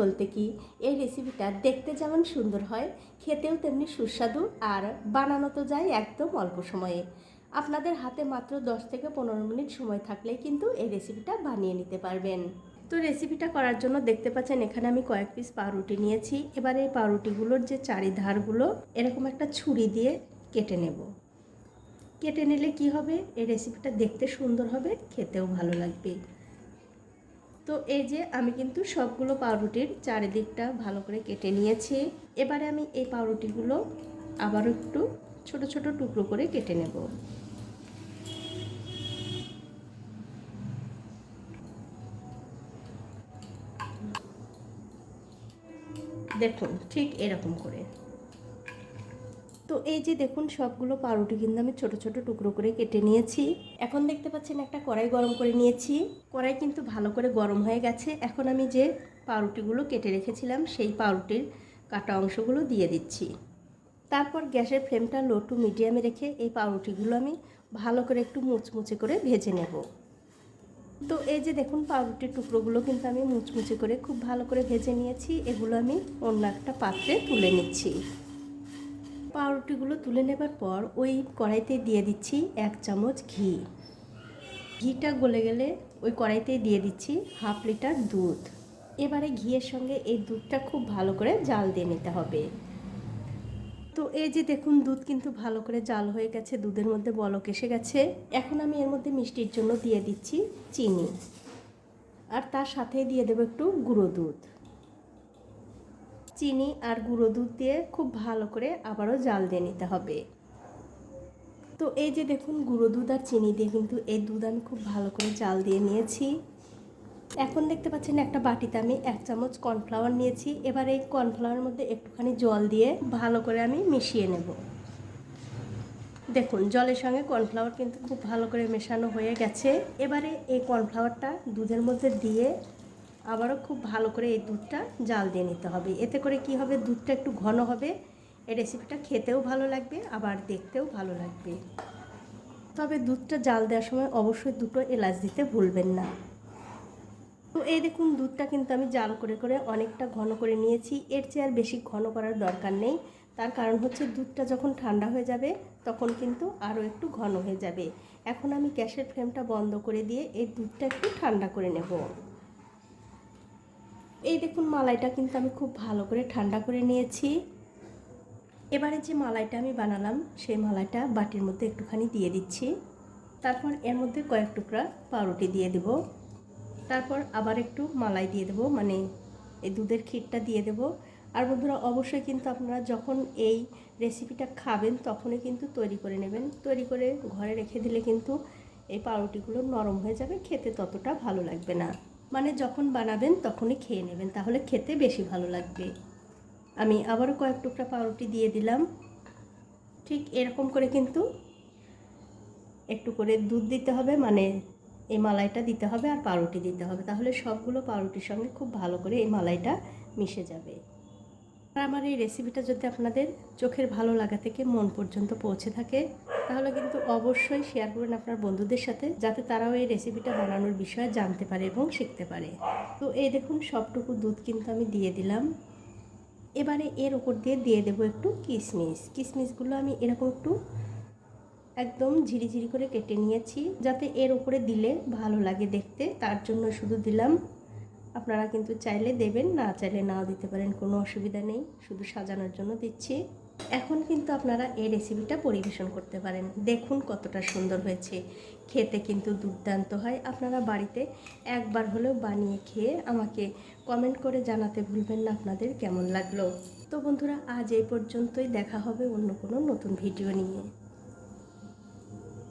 বলতে কি, এই রেসিপিটা দেখতে যেমন সুন্দর হয়, খেতেও তেমনি সুস্বাদু, আর বানানো তো যায় একদম অল্প সময়ে। আপনাদের হাতে মাত্র 10 থেকে 15 মিনিট সময় থাকলেই কিন্তু এই রেসিপিটা বানিয়ে নিতে পারবেন। তো রেসিপিটা করার জন্য দেখতে পাচ্ছেন এখানে আমি কয়েক পিস পাউরুটি নিয়েছি। এবার এই পাউরুটিগুলোর যে চারিধারগুলো এরকম একটা ছুরি দিয়ে কেটে নেব। কেটে নিলে কি হবে, এই রেসিপিটা দেখতে সুন্দর হবে, খেতেও ভালো লাগবে। তো এই যে আমি কিন্তু সবগুলো পাউরুটির চারিদিকটা ভালো করে কেটে নিয়েছি। এবারে আমি এই পাউরুটিগুলো আবারও একটু ছোট ছোট টুকরো করে কেটে নেব। দেখুন ঠিক এরকম করে। তো এই যে দেখুন সবগুলো পাউরুটি কিন্তু আমি ছোট ছোট টুকরো করে কেটে নিয়েছি। এখন দেখতে পাচ্ছেন একটা কড়াই গরম করে নিয়েছি। কড়াই কিন্তু ভালো করে গরম হয়ে গেছে। এখন আমি যে পাউরুটিগুলো কেটে রেখেছিলাম সেই পাউরুটির কাটা অংশগুলো দিয়ে দিচ্ছি। তারপর গ্যাসের ফ্লেমটা লো টু মিডিয়ামে রেখে এই পাউরুটিগুলো আমি ভালো করে একটু মুচমুচে করে ভেজে নেব। তো এই যে দেখুন পাউরুটির টুকরোগুলো কিন্তু আমি মুচমুচে করে খুব ভালো করে ভেজে নিয়েছি। এগুলো আমি অন্য একটা পাত্রে তুলে নিচ্ছি। পাউরুটিগুলো তুলে নেবার পর ওই কড়াইতে দিয়ে দিচ্ছি 1 চামচ ঘি। ঘিটা গলে গেলে ওই কড়াইতে দিয়ে দিচ্ছি হাফ লিটার দুধ। এবারে ঘিয়ের সঙ্গে এই দুধটা খুব ভালো করে জাল দিয়ে নিতে হবে। তো এই যে দেখুন দুধ কিন্তু ভালো করে জাল হয়ে গেছে, দুধের মধ্যে বলক এসে গেছে। এখন আমি এর মধ্যে মিষ্টির জন্য দিয়ে দিচ্ছি চিনি, আর তার সাথে দিয়ে দেবো একটু গুঁড়ো দুধ। চিনি আর গুঁড়ো দুধ দিয়ে খুব ভালো করে আবারও জাল দিয়ে নিতে হবে। তো এই যে দেখুন গুঁড়ো দুধ আর চিনি দিয়ে কিন্তু এই দুধ আমি খুব ভালো করে জাল দিয়ে নিয়েছি। এখন দেখতে পাচ্ছেন একটা বাটিতে আমি 1 চামচ কর্নফ্লাওয়ার নিয়েছি। এবার এই কর্নফ্লাওয়ারের মধ্যে একটুখানি জল দিয়ে ভালো করে আমি মিশিয়ে নেব। দেখুন জলের সঙ্গে কর্নফ্লাওয়ার কিন্তু খুব ভালো করে মেশানো হয়ে গেছে। এবারে এই কর্নফ্লাওয়ারটা দুধের মধ্যে দিয়ে আবারও খুব ভালো করে এই দুধটা জাল দিয়ে নিতে হবে। এতে করে কি হবে, দুধটা একটু ঘন হবে, এই রেসিপিটা খেতেও ভালো লাগবে আবার দেখতেও ভালো লাগবে। তবে দুধটা জাল দেওয়ার সময় অবশ্যই 2টো এলাচ দিতে ভুলবেন না। তো এই দেখুন দুধটা কিন্তু আমি জাল করে করে অনেকটা ঘন করে নিয়েছি। এর চেয়ে আর বেশি ঘন করার দরকার নেই। তার কারণ হচ্ছে দুধটা যখন ঠান্ডা হয়ে যাবে তখন কিন্তু আরও একটু ঘন হয়ে যাবে। এখন আমি গ্যাসের ফ্লেমটা বন্ধ করে দিয়ে এই দুধটা একটু ঠান্ডা করে নেব। এই দেখুন মালাইটা কিন্তু আমি খুব ভালো করে ঠান্ডা করে নিয়েছি। এবারে যে মালাইটা আমি বানালাম সেই মালাইটা বাটির মধ্যে একটুখানি দিয়ে দিচ্ছি। তারপর এর মধ্যে কয়েক টুকরা পাউরুটি দিয়ে দেব। তারপর আবার একটু মালাই দিয়ে দেবো, মানে এই দুধের ক্ষীরটা দিয়ে দেবো। আর বন্ধুরা অবশ্যই কিন্তু আপনারা যখন এই রেসিপিটা খাবেন তখনই কিন্তু তৈরি করে নেবেন। তৈরি করে ঘরে রেখে দিলে কিন্তু এই পাউরুটিগুলো নরম হয়ে যাবে, খেতে ততটা ভালো লাগবে না। মানে যখন বানাবেন তখনই খেয়ে নেবেন, তাহলে খেতে বেশি ভালো লাগবে। আমি আবারও কয়েক টুকরা পাউরুটি দিয়ে দিলাম। ঠিক এরকম করে কিন্তু একটু করে দুধ দিতে হবে, মানে এই মালাইটা দিতে হবে আর পাউরুটি দিতে হবে, তাহলে সবগুলো পাউরুটির সঙ্গে খুব ভালো করে এই মালাইটা মিশে যাবে। আর আমার এই রেসিপিটা যদি আপনাদের চোখের ভালো লাগা থেকে মন পর্যন্ত পৌঁছে থাকে তাহলে কিন্তু অবশ্যই শেয়ার করবেন আপনার বন্ধুদের সাথে, যাতে তারাও এই রেসিপিটা বানানোর বিষয়ে জানতে পারে এবং শিখতে পারে। তো এই দেখুন সবটুকু দুধ কিন্তু আমি দিয়ে দিলাম। এবারে এর ওপর দিয়ে দেবো একটু কিশমিশ। কিশমিশগুলো আমি এরকম একটু একদম ঝিরিঝিরি করে কেটে নিয়েছি, যাতে এর উপরে দিলে ভালো লাগে দেখতে, তার জন্য শুধু দিলাম। আপনারা কিন্তু চাইলে দেবেন, না চাইলে নাও দিতে পারেন, কোনো অসুবিধা নেই, শুধু সাজানোর জন্য দিচ্ছি। এখন কিন্তু আপনারা এই রেসিপিটা পরিবেশন করতে পারেন। দেখুন কতটা সুন্দর হয়েছে, খেতে কিন্তু দুর্দান্ত হয়। আপনারা বাড়িতে একবার হলেও বানিয়ে খেয়ে আমাকে কমেন্ট করে জানাতে ভুলবেন না আপনাদের কেমন লাগলো। তো বন্ধুরা আজ এই পর্যন্তই, দেখা হবে অন্য কোনো নতুন ভিডিও নিয়ে।